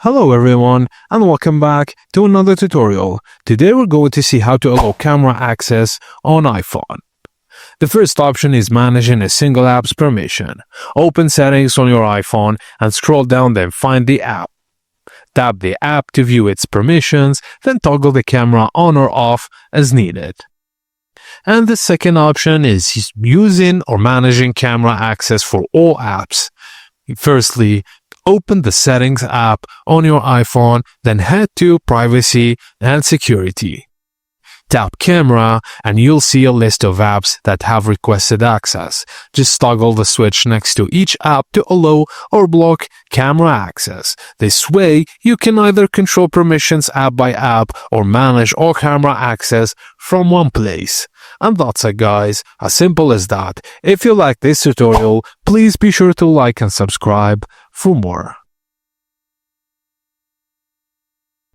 Hello everyone and welcome back to another tutorial. Today we're going to see how to allow camera access on iPhone. The first option is managing a single app's permission. Open settings on your iPhone and scroll down, then find the app. Tap the app to view its permissions, then toggle the camera on or off as needed. And the second option is using or managing camera access for all apps. Firstly, open the Settings app on your iPhone, then head to Privacy and Security. Tap Camera and you'll see a list of apps that have requested access. Just toggle the switch next to each app to allow or block camera access. This way, you can either control permissions app by app or manage all camera access from one place. And that's it, guys. As simple as that. If you like this tutorial, please be sure to like and subscribe for more.